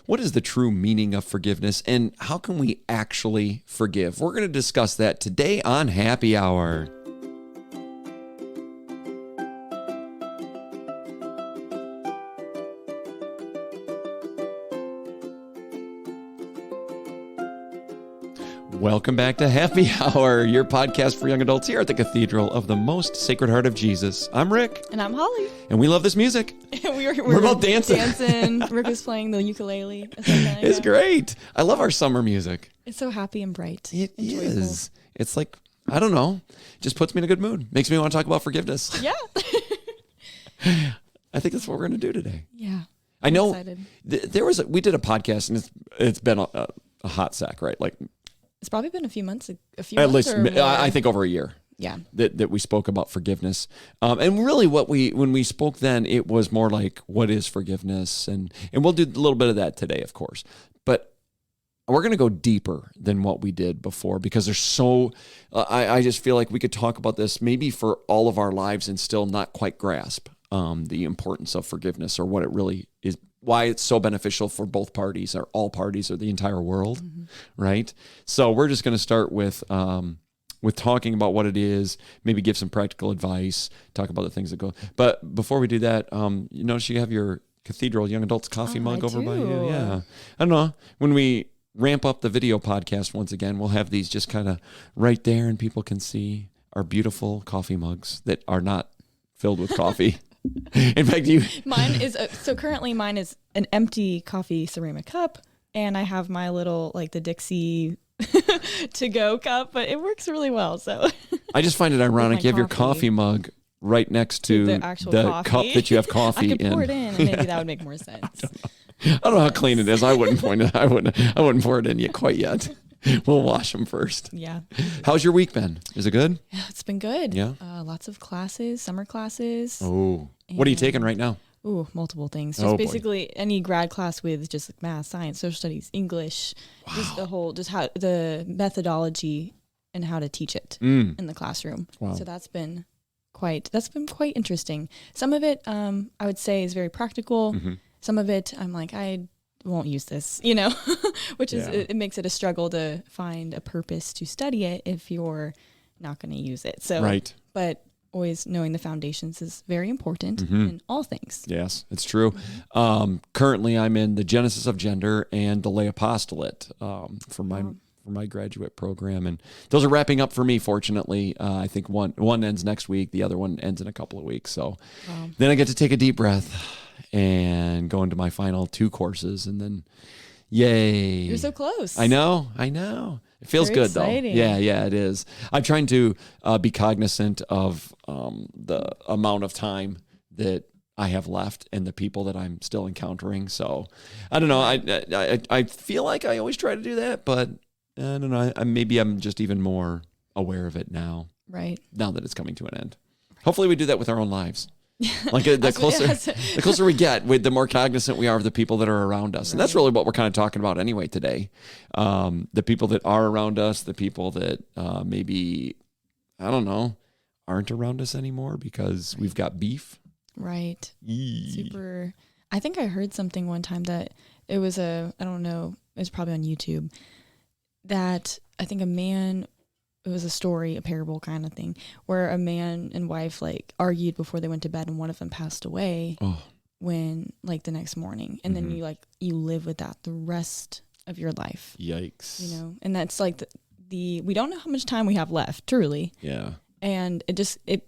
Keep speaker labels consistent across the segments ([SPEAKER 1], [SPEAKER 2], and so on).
[SPEAKER 1] What is the true meaning of forgiveness, and how can we actually forgive? We're going to discuss that today on Happy Hour. Welcome back to Happy Hour, your podcast for young adults here at the Cathedral of the Most Sacred Heart of Jesus. I'm Rick.
[SPEAKER 2] And I'm Holly.
[SPEAKER 1] And we love this music. We're both dancing.
[SPEAKER 2] Rick is playing the ukulele. It's
[SPEAKER 1] great. I love our summer music.
[SPEAKER 2] It's so happy and bright.
[SPEAKER 1] It is. It's like, I don't know, just puts me in a good mood. Makes me want to talk about forgiveness.
[SPEAKER 2] Yeah.
[SPEAKER 1] I think that's what we're going to do today.
[SPEAKER 2] Yeah.
[SPEAKER 1] I know we did a podcast, and it's been a hot sack, right? Like,
[SPEAKER 2] it's probably been a few months.
[SPEAKER 1] At least, I think over a year.
[SPEAKER 2] Yeah.
[SPEAKER 1] That we spoke about forgiveness. And really when we spoke then, it was more like, what is forgiveness? And we'll do a little bit of that today, of course. But we're going to go deeper than what we did before, because there's I just feel like we could talk about this maybe for all of our lives and still not quite grasp the importance of forgiveness, or what it really is, why it's so beneficial for both parties, or all parties, or the entire world, right? So we're just going to start with talking about what it is, maybe give some practical advice, talk about the things that go. But before we do that, you notice you have your Cathedral Young Adults coffee mug over by you. Yeah. I don't know. When we ramp up the video podcast once again, we'll have these just kind of right there, and people can see our beautiful coffee mugs that are not filled with coffee. In fact,
[SPEAKER 2] mine is currently mine is an empty coffee ceramic cup, and I have my little, like, the Dixie to go cup, but it works really well. So
[SPEAKER 1] I just find it ironic you have your coffee mug right next to the cup that you have coffee in.
[SPEAKER 2] I could pour it in, and maybe that would make more sense.
[SPEAKER 1] I don't know how clean it is. I wouldn't pour it in yet quite yet. We'll wash them first.
[SPEAKER 2] Yeah.
[SPEAKER 1] How's your week been? Is it good?
[SPEAKER 2] Yeah, it's been good.
[SPEAKER 1] Yeah.
[SPEAKER 2] Lots of classes, summer classes.
[SPEAKER 1] Oh. What are you taking right now?
[SPEAKER 2] Ooh, multiple things. Just basically any grad class with just like math, science, social studies, English, just how the methodology and how to teach it in the classroom. Wow. So that's been quite interesting. Some of it, I would say, is very practical. Mm-hmm. Some of it, I'm like, I won't use this, which is, it makes it a struggle to find a purpose to study it if you're not going to use it. So,
[SPEAKER 1] right.
[SPEAKER 2] But always knowing the foundations is very important in all things.
[SPEAKER 1] Yes, it's true. Currently, I'm in the Genesis of Gender and the Lay Apostolate for my graduate program, and those are wrapping up for me. Fortunately, I think one ends next week, the other one ends in a couple of weeks. So then I get to take a deep breath and go into my final 2 courses, and then yay!
[SPEAKER 2] You're so close.
[SPEAKER 1] I know. It feels good
[SPEAKER 2] exciting.
[SPEAKER 1] though. Yeah, it is. I'm trying to be cognizant of the amount of time that I have left and the people that I'm still encountering. So I don't know. I feel like I always try to do that, but I don't know. Maybe I'm just even more aware of it now.
[SPEAKER 2] Right.
[SPEAKER 1] Now that it's coming to an end. Hopefully we do that with our own lives. Like the closer we get, the more cognizant we are of the people that are around us. And that's really what we're kind of talking about anyway today. The people that are around us, the people that maybe, I don't know, aren't around us anymore because we've got beef.
[SPEAKER 2] Right. Super. I think I heard something one time that it was I don't know, it was probably on YouTube, that I think it was a story, a parable kind of thing, where a man and wife like argued before they went to bed, and one of them passed away when like the next morning, and then you live with that the rest of your life.
[SPEAKER 1] Yikes!
[SPEAKER 2] And that's like we don't know how much time we have left, truly.
[SPEAKER 1] Yeah. And
[SPEAKER 2] it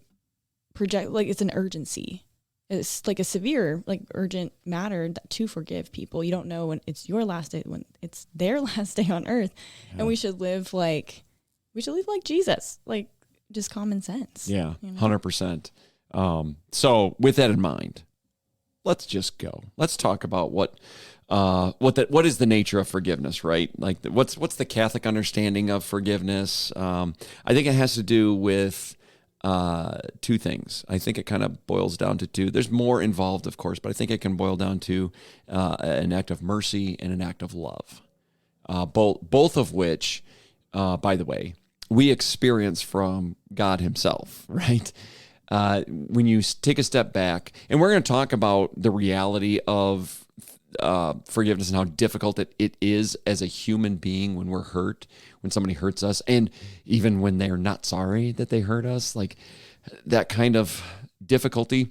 [SPEAKER 2] projects like it's an urgency. It's like a severe, like urgent matter to forgive people. You don't know when it's your last day, when it's their last day on earth, and we should live like Jesus, like just common sense.
[SPEAKER 1] Yeah, 100%. So with that in mind, let's just go. Let's talk about what is the nature of forgiveness, right? Like what's the Catholic understanding of forgiveness? I think it has to do with 2 things. I think it kind of boils down to 2. There's more involved, of course, but I think it can boil down to an act of mercy and an act of love. Both of which, by the way, we experience from God himself, right? When you take a step back, and we're going to talk about the reality of forgiveness and how difficult it is as a human being when we're hurt, when somebody hurts us, and even when they're not sorry that they hurt us, like that kind of difficulty.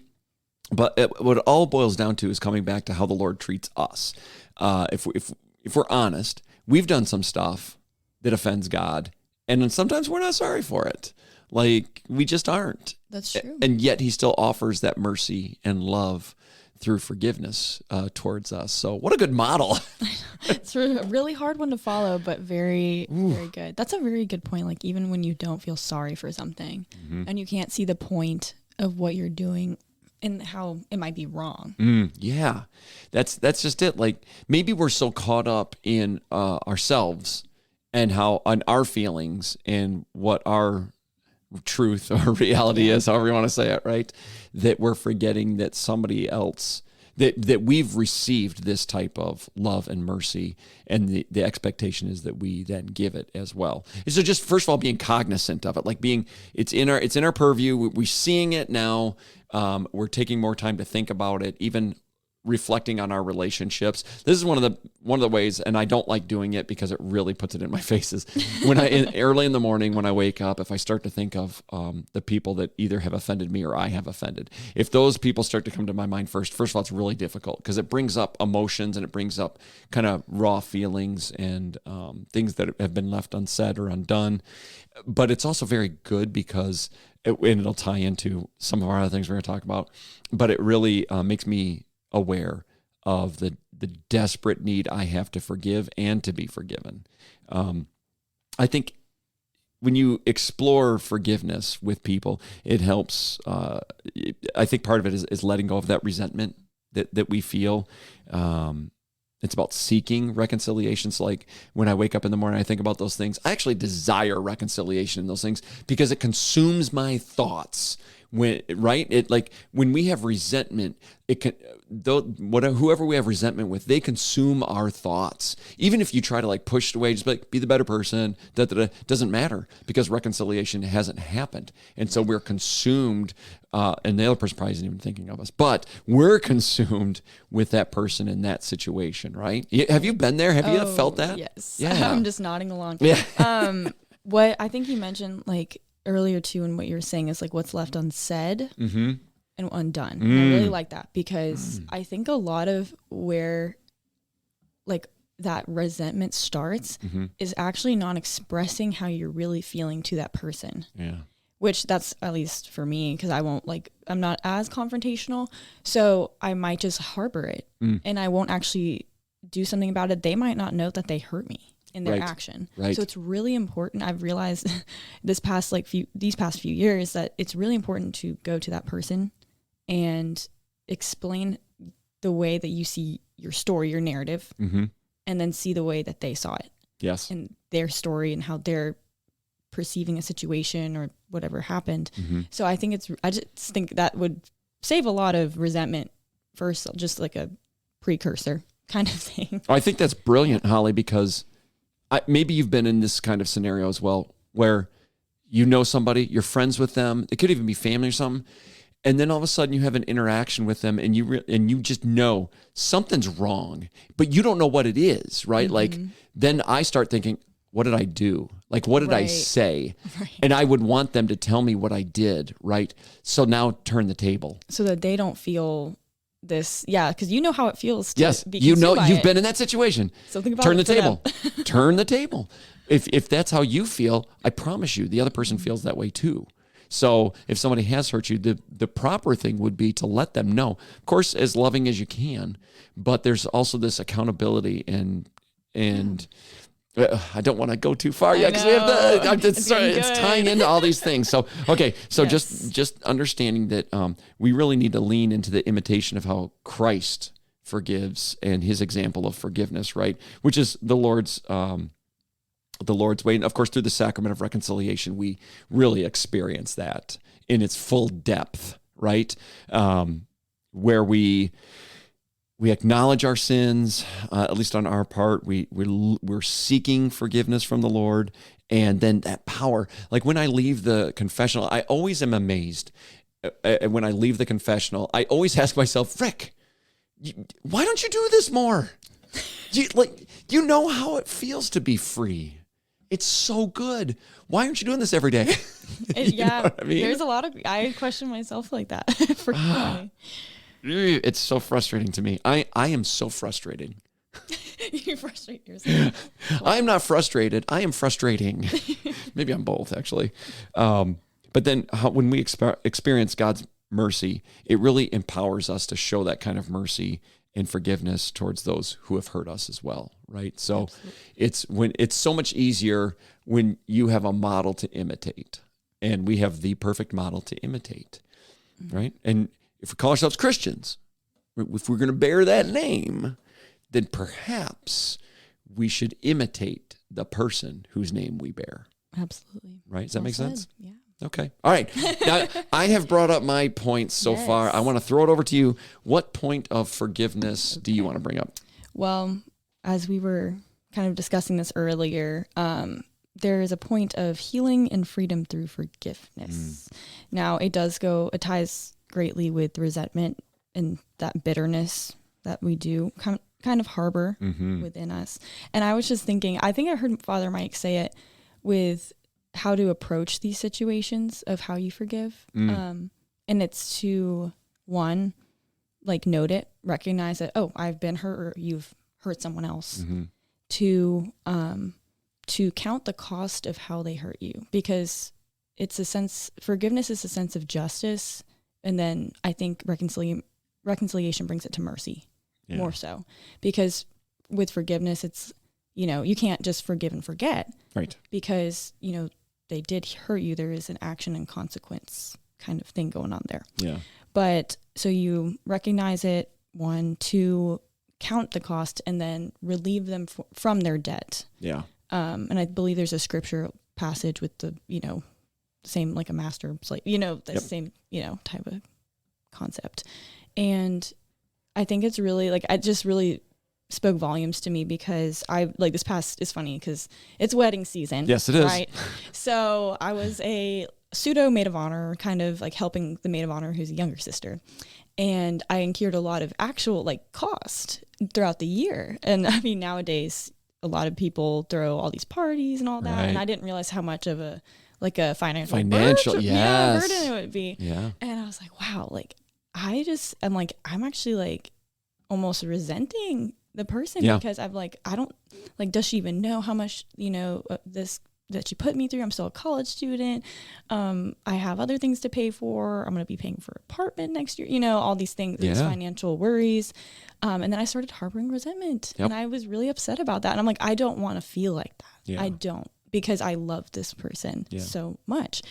[SPEAKER 1] But what it all boils down to is coming back to how the Lord treats us. If we're honest, we've done some stuff that offends God, and then sometimes we're not sorry for it. Like, we just aren't.
[SPEAKER 2] That's true.
[SPEAKER 1] And yet he still offers that mercy and love through forgiveness towards us. So what a good model.
[SPEAKER 2] It's a really hard one to follow, but very, very good. That's a very good point. Like, even when you don't feel sorry for something and you can't see the point of what you're doing and how it might be wrong.
[SPEAKER 1] Yeah, that's just it. Like, maybe we're so caught up in ourselves and on our feelings and what our truth or reality is, however you want to say it, right? That we're forgetting that somebody else, that we've received this type of love and mercy, and the expectation is that we then give it as well. And so just first of all, being cognizant of it, like it's in our purview. We're seeing it now. We're taking more time to think about it, even reflecting on our relationships. This is one of the ways, and I don't like doing it because it really puts it in my faces. Early in the morning when I wake up, if I start to think of the people that either have offended me or I have offended, if those people start to come to my mind first of all, it's really difficult because it brings up emotions and it brings up kind of raw feelings and things that have been left unsaid or undone. But it's also very good because it'll tie into some of our other things we're going to talk about. But it really makes me aware of the desperate need I have to forgive and to be forgiven. I think when you explore forgiveness with people, it helps. I think part of it is letting go of that resentment that we feel. It's about seeking reconciliation. So like when I wake up in the morning, I think about those things. I actually desire reconciliation in those things because it consumes my thoughts. When we have resentment, it can whoever we have resentment with, they consume our thoughts. Even if you try to like push it away, just like be the better person, doesn't matter because reconciliation hasn't happened, and so we're consumed. And the other person probably isn't even thinking of us, but we're consumed with that person in that situation, right? Have you been there? Have you felt that?
[SPEAKER 2] Yes.
[SPEAKER 1] Yeah.
[SPEAKER 2] I'm just nodding along.
[SPEAKER 1] Yeah.
[SPEAKER 2] What I think you mentioned like earlier too, and what you were saying is like what's left unsaid and undone. And I really like that because I think a lot of where like that resentment starts is actually not expressing how you're really feeling to that person.
[SPEAKER 1] Yeah.
[SPEAKER 2] Which that's at least for me, because I'm not as confrontational. So I might just harbor it and I won't actually do something about it. They might not know that they hurt me in their action. Right. So it's really important. I've realized these past few years that it's really important to go to that person and explain the way that you see your story, your narrative, and then see the way that they saw it.
[SPEAKER 1] Yes.
[SPEAKER 2] And their story and how they're perceiving a situation or whatever happened. So I just think that would save a lot of resentment first, just like a precursor kind of thing.
[SPEAKER 1] I think that's brilliant, Holly, because maybe you've been in this kind of scenario as well, where you know somebody, you're friends with them, it could even be family or something, and then all of a sudden you have an interaction with them and you just know something's wrong, but you don't know what it is, right? Like then I start thinking, what did I do? Like, what did I say? Right. And I would want them to tell me what I did, right? So now turn the table.
[SPEAKER 2] So that they don't feel this, because you know how it feels to be
[SPEAKER 1] you know, you've
[SPEAKER 2] it.
[SPEAKER 1] been in that situation.
[SPEAKER 2] So think about
[SPEAKER 1] turn the table. Turn the table. If that's how you feel, I promise you, the other person feels that way too. So if somebody has hurt you, the proper thing would be to let them know. Of course, as loving as you can, but there's also this accountability and I don't want to go too far yet because we have it's tying into all these things. So, okay. So just understanding that we really need to lean into the imitation of how Christ forgives and his example of forgiveness, right? Which is the Lord's way. And of course, through the sacrament of reconciliation, we really experience that in its full depth, right? Where we acknowledge our sins, at least on our part. We're seeking forgiveness from the Lord, and then that power. Like when I leave the confessional, I always am amazed. When I leave the confessional, I always ask myself, Rick, why don't you do this more? You know how it feels to be free. It's so good. Why aren't you doing this every day?
[SPEAKER 2] Yeah, I mean? There's a lot of, I question myself like that.
[SPEAKER 1] It's so frustrating to me. I am so frustrated.
[SPEAKER 2] You frustrate yourself.
[SPEAKER 1] I am not frustrated. I am frustrating. Maybe I'm both, actually. But then when we experience God's mercy, it really empowers us to show that kind of mercy and forgiveness towards those who have hurt us as well, right? So Absolutely. It's so much easier when you have a model to imitate, and we have the perfect model to imitate, right? And if we call ourselves Christians, if we're going to bear that name, then perhaps we should imitate the person whose name we bear.
[SPEAKER 2] Absolutely.
[SPEAKER 1] Right? Does that make sense?
[SPEAKER 2] Yeah.
[SPEAKER 1] Okay. All right. Now, I have brought up my points so far. I want to throw it over to you. What point of forgiveness do you want to bring up?
[SPEAKER 2] Well, as we were kind of discussing this earlier, there is a point of healing and freedom through forgiveness. Now, it ties greatly with resentment and that bitterness that we do kind of harbor within us. And I was just thinking, I think I heard Father Mike say it with how to approach these situations of how you forgive. And it's to, one, like note it, recognize that, oh, I've been hurt or you've hurt someone else. To count the cost of how they hurt you, because forgiveness is a sense of justice. And then I think reconciliation brings it to mercy more so, because with forgiveness, it's, you can't just forgive and forget.
[SPEAKER 1] Right.
[SPEAKER 2] Because, they did hurt you. There is an action and consequence kind of thing going on there.
[SPEAKER 1] Yeah.
[SPEAKER 2] But so you recognize it, one, two, count the cost, and then relieve them from their debt.
[SPEAKER 1] Yeah.
[SPEAKER 2] And I believe there's a scripture passage with the, same, like a master slave, the same, type of concept. And I think it's really it just really spoke volumes to me, because it's funny because it's wedding season.
[SPEAKER 1] Yes, it is.
[SPEAKER 2] Right. So I was a pseudo maid of honor, kind of like helping the maid of honor who's a younger sister. And I incurred a lot of actual cost throughout the year. And I mean, nowadays, a lot of people throw all these parties and all that. Right. And I didn't realize how much of a financial burden it would be.
[SPEAKER 1] Yeah.
[SPEAKER 2] And I was like, wow, I'm actually almost resenting the person because I'm I don't does she even know how much, this that she put me through? I'm still a college student. I have other things to pay for. I'm going to be paying for an apartment next year, all these things, these financial worries. And then I started harboring resentment and I was really upset about that. And I'm I don't want to feel like that. Yeah. I don't, because I love this person so much.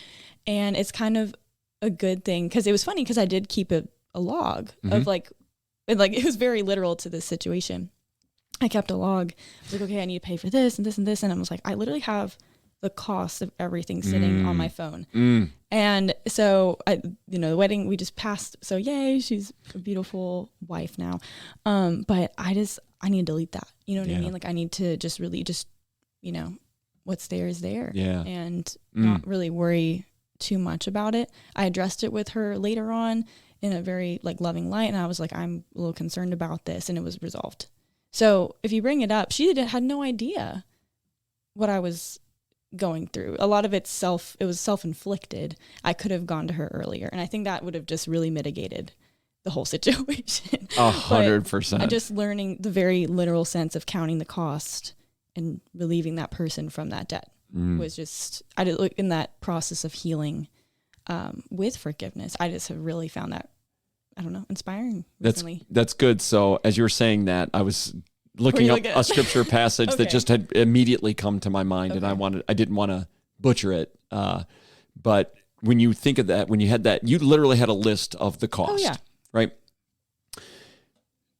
[SPEAKER 2] And it's kind of a good thing, because it was funny because I did keep a log of it was very literal to this situation. I kept a log. I was okay, I need to pay for this and this and this. And I was I literally have the cost of everything sitting on my phone. And so the wedding we just passed. So yay, she's a beautiful wife now. But I need to delete that. You know what I mean? I need to just really what's there is there.
[SPEAKER 1] Yeah.
[SPEAKER 2] And not really worry too much about it. I addressed it with her later on in a very loving light. And I was I'm a little concerned about this, and it was resolved. So if you bring it up, she had no idea what I was going through. A lot of it was self-inflicted. I could have gone to her earlier. And I think that would have just really mitigated the whole situation.
[SPEAKER 1] 100%.
[SPEAKER 2] Just learning the very literal sense of counting the cost and relieving that person from that debt was just, I did look in that process of healing with forgiveness. I just have really found that, inspiring recently.
[SPEAKER 1] That's good. So as you were saying that, I was looking up a scripture passage that just had immediately come to my mind, and I didn't want to butcher it. But when you think of that, when you had that, you literally had a list of the cost, right?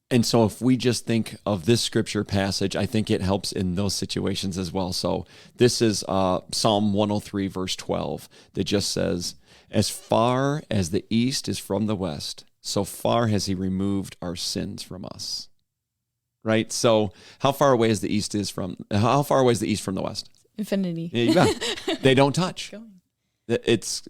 [SPEAKER 1] And so if we just think of this scripture passage, I think it helps in those situations as well. So this is Psalm 103, verse 12, that just says, "As far as the east is from the west, so far has he removed our sins from us." Right? So how far away is the east from the west?
[SPEAKER 2] Infinity.
[SPEAKER 1] Yeah, you bet. They don't touch. It's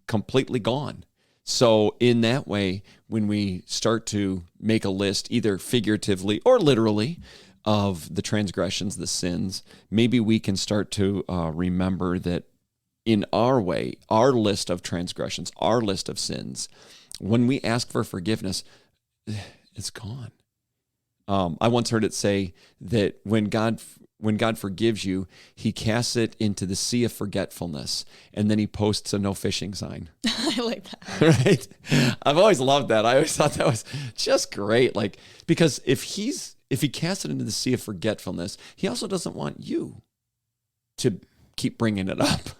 [SPEAKER 1] completely gone. So in that way, when we start to make a list, either figuratively or literally, of the transgressions, the sins, maybe we can start to remember that in our way, our list of transgressions, our list of sins, when we ask for forgiveness, it's gone. I once heard it say that when God forgives you, he casts it into the sea of forgetfulness, and then he posts a no fishing sign.
[SPEAKER 2] I like that.
[SPEAKER 1] Right? I've always loved that. I always thought that was just great. Like, because if he casts it into the sea of forgetfulness, he also doesn't want you to keep bringing it up,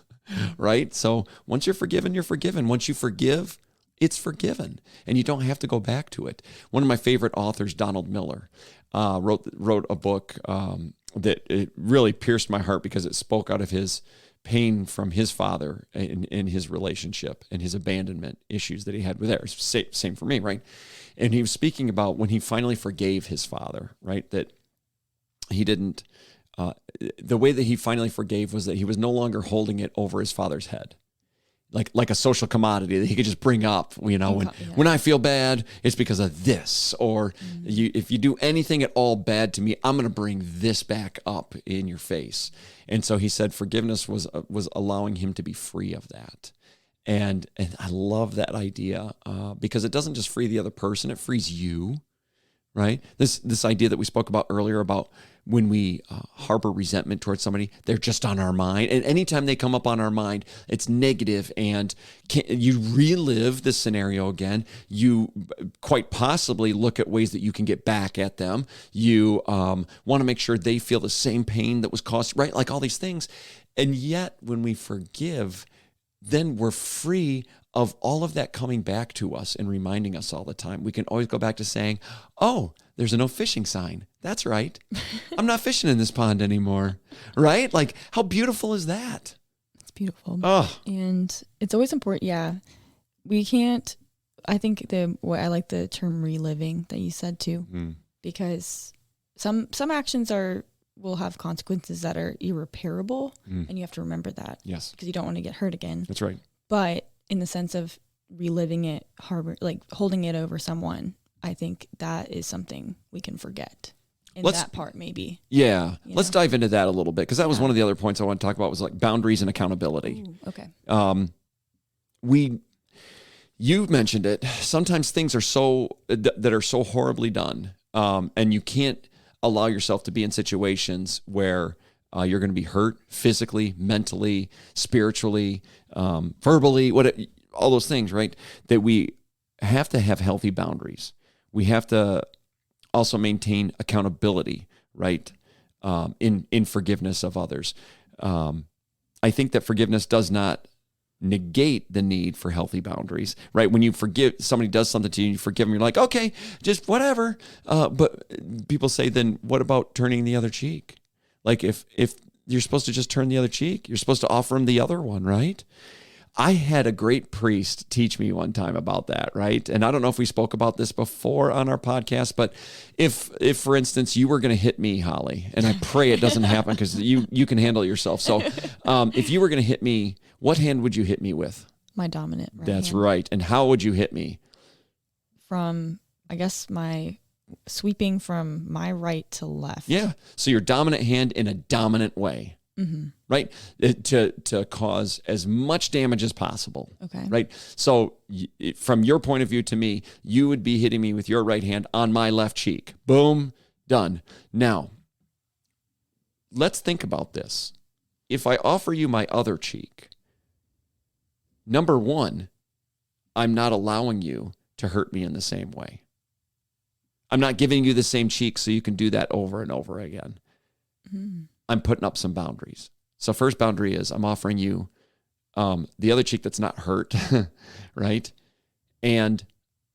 [SPEAKER 1] right? So once you're forgiven, you're forgiven. Once you forgive, it's forgiven, and you don't have to go back to it. One of my favorite authors, Donald Miller, wrote a book that it really pierced my heart because it spoke out of his pain from his father in his relationship and his abandonment issues that he had with theirs. Same for me, right? And he was speaking about when he finally forgave his father, right? That he didn't, the way that he finally forgave was that he was no longer holding it over his father's head. Like a social commodity that he could just bring up, when I feel bad, it's because of this. Or if you do anything at all bad to me, I'm going to bring this back up in your face. And so he said forgiveness was allowing him to be free of that. And I love that idea because it doesn't just free the other person, it frees you, right? This idea that we spoke about earlier about when we harbor resentment towards somebody, they're just on our mind. And anytime they come up on our mind, it's negative, and you relive the scenario again. You quite possibly look at ways that you can get back at them. You want to make sure they feel the same pain that was caused, right? Like all these things. And yet when we forgive, then we're free of all of that coming back to us and reminding us all the time. We can always go back to saying, oh, there's a no fishing sign. That's right. I'm not fishing in this pond anymore. Right? Like, how beautiful is that?
[SPEAKER 2] It's beautiful.
[SPEAKER 1] Oh.
[SPEAKER 2] And it's always important. Yeah. We can't, I think I like the term reliving that you said too, because some actions will have consequences that are irreparable, and you have to remember that.
[SPEAKER 1] Yes.
[SPEAKER 2] Because you don't want to get hurt again.
[SPEAKER 1] That's right.
[SPEAKER 2] But in the sense of reliving it, holding it over someone, I think that is something we can forget in that part, maybe.
[SPEAKER 1] Yeah. Let's dive into that a little bit, because that was one of the other points I want to talk about was like boundaries and accountability.
[SPEAKER 2] Ooh, okay.
[SPEAKER 1] You mentioned it. Sometimes things are that are so horribly done, and you can't allow yourself to be in situations where you're going to be hurt physically, mentally, spiritually, verbally, all those things, right? That we have to have healthy boundaries. We have to also maintain accountability, right? In forgiveness of others. I think that forgiveness does not negate the need for healthy boundaries, right? When you forgive, somebody does something to you, and you forgive them, you're like, okay, just whatever. But people say, then what about turning the other cheek? Like if you're supposed to just turn the other cheek, you're supposed to offer them the other one, right? I had a great priest teach me one time about that, right? And I don't know if we spoke about this before on our podcast, but if for instance, you were going to hit me, Holly, and I pray it doesn't happen because you can handle yourself. So if you were going to hit me, what hand would you hit me with?
[SPEAKER 2] My dominant right
[SPEAKER 1] That's
[SPEAKER 2] hand.
[SPEAKER 1] right. And how would you hit me?
[SPEAKER 2] From, I guess, sweeping from my right to left.
[SPEAKER 1] Yeah. So your dominant hand in a dominant way. Mm-hmm. Right? To cause as much damage as possible.
[SPEAKER 2] Okay.
[SPEAKER 1] Right? So from your point of view to me, you would be hitting me with your right hand on my left cheek. Boom, done. Now, let's think about this. If I offer you my other cheek, number one, I'm not allowing you to hurt me in the same way. I'm not giving you the same cheek so you can do that over and over again. Mm. I'm putting up some boundaries. So first boundary is I'm offering you the other cheek that's not hurt, right? And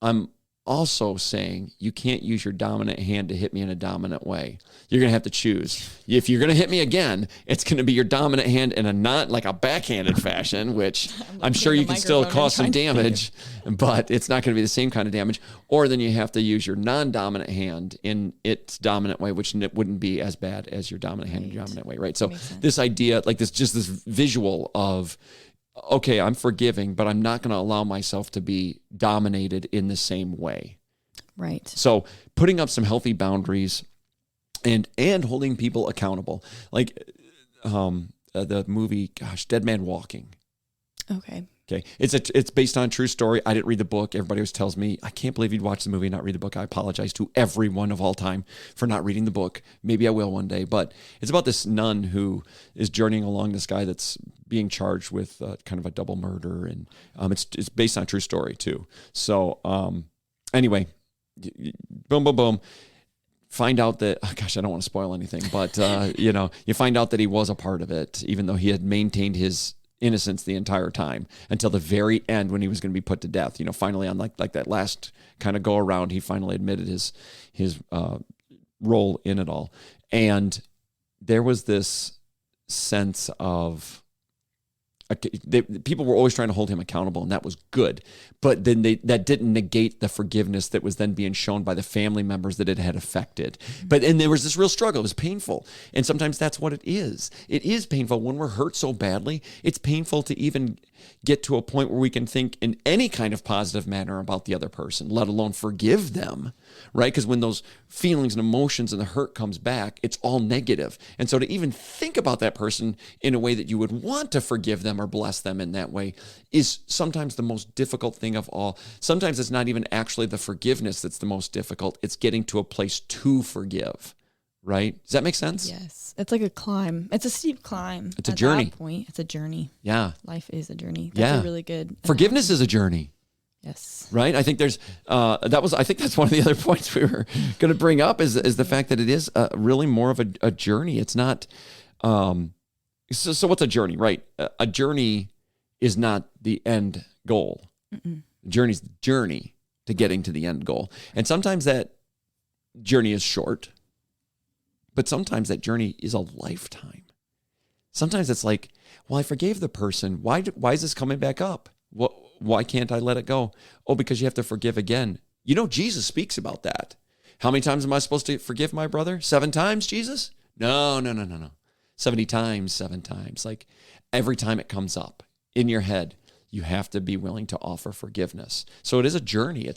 [SPEAKER 1] I'm also saying you can't use your dominant hand to hit me in a dominant way. You're going to have to choose. If you're going to hit me again, it's going to be your dominant hand in a not like a backhanded fashion, which I'm sure you can still cause some damage, but it's not going to be the same kind of damage. Or then you have to use your non-dominant hand in its dominant way, which wouldn't be as bad as your dominant hand in your dominant way, right? So this idea, like this visual of okay, I'm forgiving, but I'm not going to allow myself to be dominated in the same way.
[SPEAKER 2] Right.
[SPEAKER 1] So putting up some healthy boundaries and holding people accountable. Like the movie, Dead Man Walking.
[SPEAKER 2] Okay.
[SPEAKER 1] It's based on a true story. I didn't read the book. Everybody always tells me, I can't believe you'd watch the movie and not read the book. I apologize to everyone of all time for not reading the book. Maybe I will one day. But it's about this nun who is journeying along this guy that's being charged with kind of a double murder. And it's based on a true story too. So anyway, boom, boom, boom. Find out that, I don't want to spoil anything, but you find out that he was a part of it, even though he had maintained his innocence the entire time until the very end when he was going to be put to death. Finally on like that last kind of go around, he finally admitted his role in it all. And there was this sense of people were always trying to hold him accountable, and that was good. But then that didn't negate the forgiveness that was then being shown by the family members that it had affected. And there was this real struggle. It was painful. And sometimes that's what it is. It is painful when we're hurt so badly. It's painful to even get to a point where we can think in any kind of positive manner about the other person, let alone forgive them, right? Because when those feelings and emotions and the hurt comes back, it's all negative. And so to even think about that person in a way that you would want to forgive them or bless them in that way is sometimes the most difficult thing of all. Sometimes it's not even actually the forgiveness that's the most difficult. It's getting to a place to forgive, right? Does that make sense?
[SPEAKER 2] Yes. It's like a climb. It's a steep climb.
[SPEAKER 1] It's a journey.
[SPEAKER 2] At that point, it's a journey.
[SPEAKER 1] Yeah.
[SPEAKER 2] Life is a journey. That's a really good
[SPEAKER 1] Forgiveness is a journey.
[SPEAKER 2] Yes.
[SPEAKER 1] Right. I think there's I think that's one of the other points we were going to bring up is the fact that it is really more of a journey. It's not. So what's a journey, right? A journey is not the end goal. The journey's the journey to getting to the end goal. And sometimes that journey is short, but sometimes that journey is a lifetime. Sometimes it's like, well, I forgave the person. Why is this coming back up? Why can't I let it go? Oh, because you have to forgive again. Jesus speaks about that. How many times am I supposed to forgive my brother? 7 times, Jesus? No. 70 times, 7 times. Like every time it comes up in your head, you have to be willing to offer forgiveness. So it is a journey.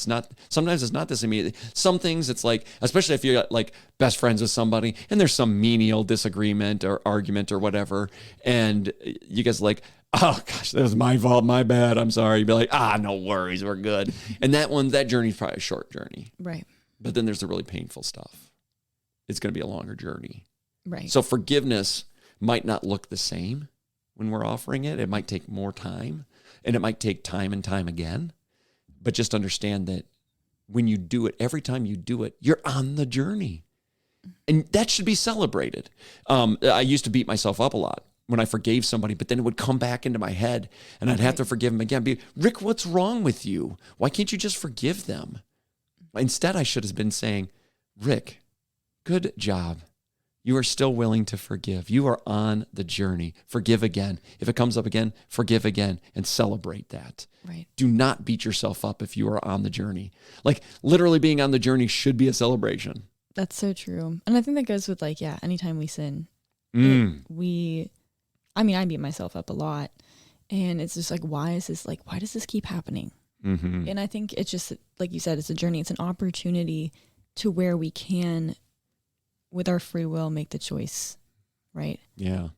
[SPEAKER 1] Sometimes it's not this immediate. Some things it's like, especially if you're like best friends with somebody and there's some menial disagreement or argument or whatever. And you guys are like, oh gosh, that was my fault. My bad. I'm sorry. You'd be like, no worries. We're good. And that journey is probably a short journey.
[SPEAKER 2] Right.
[SPEAKER 1] But then there's the really painful stuff. It's going to be a longer journey.
[SPEAKER 2] Right.
[SPEAKER 1] So forgiveness might not look the same when we're offering it. It might take more time. And it might take time and time again, but just understand that when you do it, every time you do it, you're on the journey. And that should be celebrated. I used to beat myself up a lot when I forgave somebody, but then it would come back into my head and I'd have to forgive them again. Rick, what's wrong with you? Why can't you just forgive them? Instead, I should have been saying, Rick, good job. You are still willing to forgive. You are on the journey. Forgive again. If it comes up again, forgive again and celebrate that.
[SPEAKER 2] Right.
[SPEAKER 1] Do not beat yourself up if you are on the journey. Like literally being on the journey should be a celebration.
[SPEAKER 2] That's so true. And I think that goes with anytime we sin, I beat myself up a lot and it's just like, why does this keep happening? Mm-hmm. And I think it's just, like you said, it's a journey. It's an opportunity to where we can, with our free will, make the choice, right?
[SPEAKER 1] Yeah.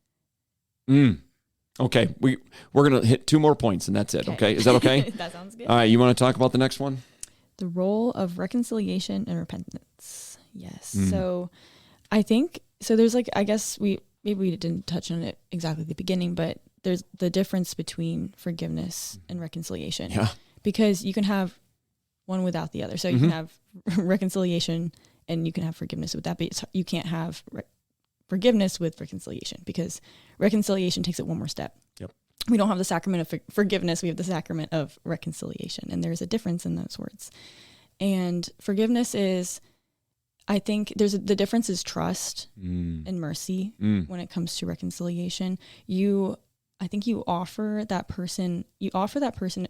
[SPEAKER 1] Okay, we're going to hit 2 more points and that's it, okay? Is that okay?
[SPEAKER 2] That sounds good.
[SPEAKER 1] All right, you want to talk about the next one?
[SPEAKER 2] The role of reconciliation and repentance. Yes. So I think, there's I guess we didn't touch on it exactly at the beginning, but there's the difference between forgiveness and reconciliation.
[SPEAKER 1] Yeah.
[SPEAKER 2] Because you can have one without the other. So you can have reconciliation and you can have forgiveness with that, but you can't have forgiveness with reconciliation because reconciliation takes it one more step.
[SPEAKER 1] Yep.
[SPEAKER 2] We don't have the sacrament of forgiveness. We have the sacrament of reconciliation. And there's a difference in those words. And forgiveness is, I think the difference is trust and mercy when it comes to reconciliation. I think you offer that person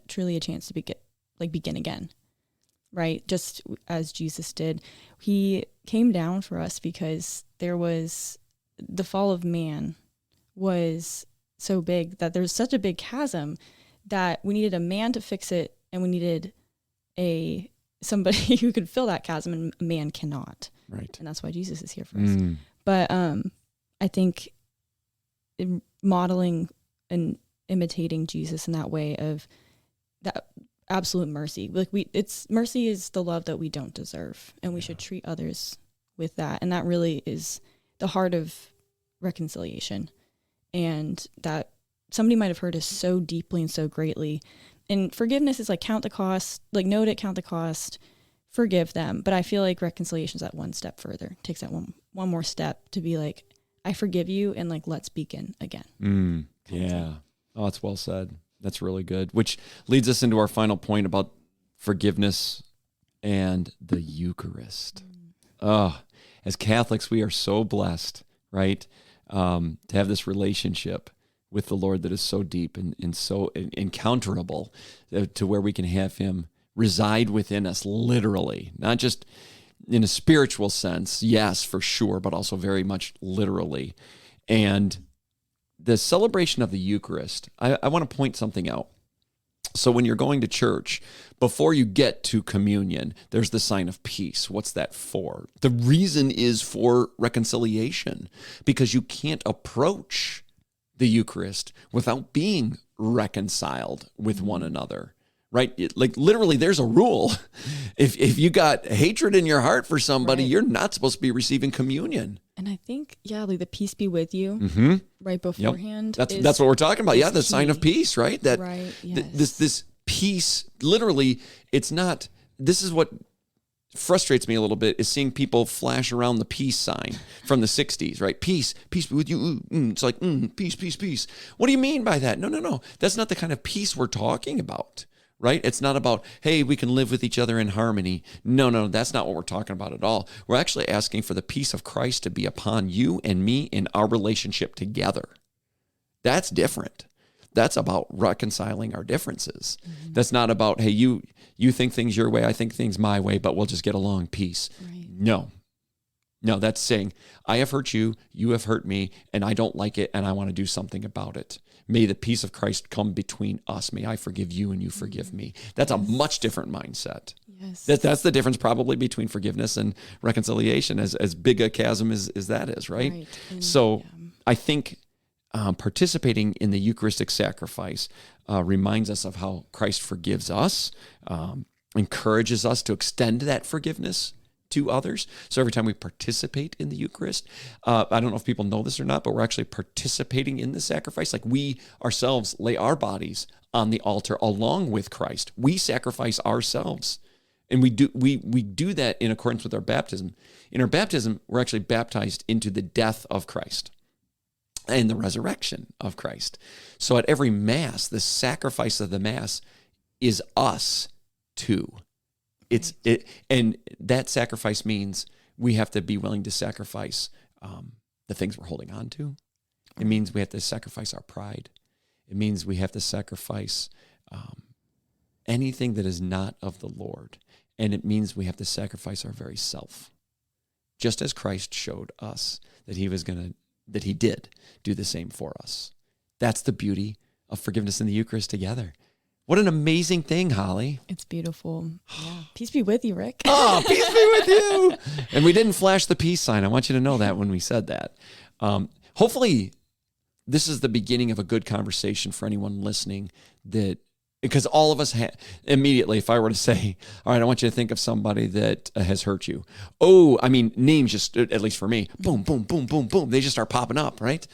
[SPEAKER 2] truly a chance to begin again. Right? Just as Jesus did. He came down for us because there was the fall of man was so big that there's such a big chasm that we needed a man to fix it, and we needed somebody who could fill that chasm, and a man cannot.
[SPEAKER 1] Right.
[SPEAKER 2] And that's why Jesus is here for us. But I think modeling and imitating Jesus in that way of that absolute mercy, like mercy is the love that we don't deserve, and we should treat others with that. And that really is the heart of reconciliation. And that somebody might have hurt us so deeply and so greatly. And forgiveness is like count the cost, like note it, count the cost, forgive them. But I feel like reconciliation is that one step further. It takes that one more step to be like, I forgive you, and like, let's begin again.
[SPEAKER 1] Yeah. Oh, that's well said. That's really good. Which leads us into our final point about forgiveness and the Eucharist. As Catholics, we are so blessed, right? To have this relationship with the Lord that is so deep and so encounterable, to where we can have him reside within us literally, not just in a spiritual sense, yes, for sure, but also very much literally. And the celebration of the Eucharist, I want to point something out. So when you're going to church, before you get to communion, there's the sign of peace. What's that for? The reason is for reconciliation, because you can't approach the Eucharist without being reconciled with one another, right? Like literally, there's a rule. If you got hatred in your heart for somebody, you're not supposed to be receiving communion.
[SPEAKER 2] And I think, like the peace be with you right beforehand.
[SPEAKER 1] Yep. That's what we're talking about. Yeah, the sign of peace, right? That
[SPEAKER 2] right. Yes.
[SPEAKER 1] This peace, literally, it's not. This is what frustrates me a little bit, is seeing people flash around the peace sign from the 60s, right? Peace be with you. It's like, peace, peace, peace. What do you mean by that? No. That's not the kind of peace we're talking about. Right? It's not about, hey, we can live with each other in harmony. No, that's not what we're talking about at all. We're actually asking for the peace of Christ to be upon you and me in our relationship together. That's different. That's about reconciling our differences. That's not about, hey, you think things your way, I think things my way, but we'll just get along, peace. Right. No, that's saying, I have hurt you, you have hurt me, and I don't like it, and I want to do something about it. May the peace of Christ come between us. May I forgive you and you forgive me. That's a much different mindset. Yes. That's the difference probably between forgiveness and reconciliation, as big a chasm as that is, right? So I think participating in the Eucharistic sacrifice reminds us of how Christ forgives us, encourages us to extend that forgiveness to others. So every time we participate in the Eucharist, I don't know if people know this or not, but we're actually participating in the sacrifice. Like we ourselves lay our bodies on the altar along with Christ. We sacrifice ourselves. And we do that in accordance with our baptism. In our baptism, we're actually baptized into the death of Christ and the resurrection of Christ. So at every Mass, the sacrifice of the Mass is us too. And that sacrifice means we have to be willing to sacrifice the things we're holding on to. It means we have to sacrifice our pride. It means we have to sacrifice anything that is not of the Lord. And it means we have to sacrifice our very self. Just as Christ showed us that he did do the same for us. That's the beauty of forgiveness in the Eucharist together. What an amazing thing, Holly.
[SPEAKER 2] It's beautiful. Yeah. Peace be with you, Rick.
[SPEAKER 1] Oh, peace be with you. And we didn't flash the peace sign. I want you to know that when we said that. Hopefully, this is the beginning of a good conversation for anyone listening, because all of us immediately, if I were to say, all right, I want you to think of somebody that has hurt you. Oh, I mean, names just, at least for me, boom, boom, boom, boom, boom. They just start popping up, right?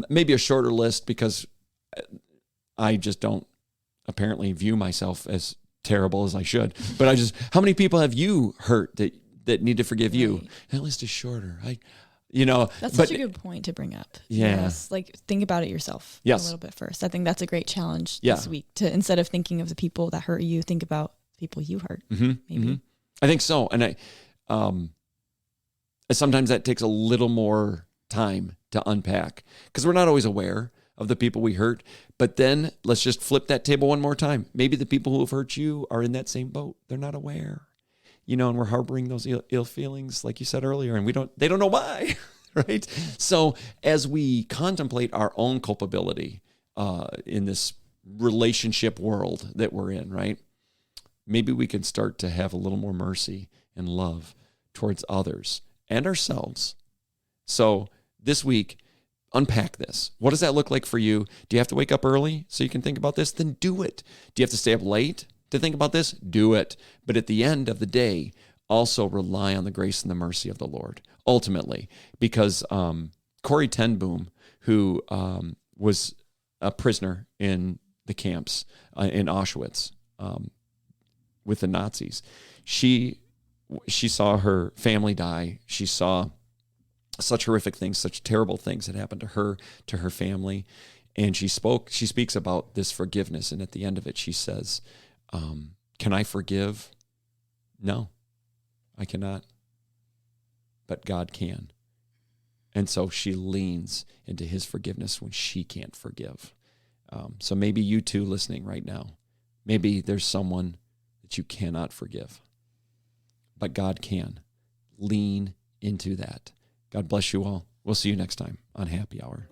[SPEAKER 1] Maybe a shorter list, because I just don't apparently view myself as terrible as I should. But how many people have you hurt that need to forgive you? That list is shorter.
[SPEAKER 2] That's such a good point to bring up.
[SPEAKER 1] Yeah.
[SPEAKER 2] Yes. Like think about it yourself a little bit first. I think that's a great challenge this week, to, instead of thinking of the people that hurt you, think about people you hurt. Maybe.
[SPEAKER 1] I think so. And sometimes that takes a little more time to unpack, because we're not always aware of the people we hurt. But then let's just flip that table one more time. Maybe the people who have hurt you are in that same boat. They're not aware, and we're harboring those ill feelings, like you said earlier, and they don't know why, right? So as we contemplate our own culpability in this relationship world that we're in, right? Maybe we can start to have a little more mercy and love towards others and ourselves. So this week, unpack this. What does that look like for you? Do you have to wake up early so you can think about this? Then do it. Do you have to stay up late to think about this? Do it. But at the end of the day, also rely on the grace and the mercy of the Lord, ultimately. Because Corrie ten Boom, who was a prisoner in the camps in Auschwitz with the Nazis, she saw her family die. She saw such horrific things, such terrible things that happened to her family. And she speaks about this forgiveness. And at the end of it, she says, can I forgive? No, I cannot. But God can. And so she leans into his forgiveness when she can't forgive. So maybe you too listening right now, maybe there's someone that you cannot forgive, but God can. Lean into that. God bless you all. We'll see you next time on Happy Hour.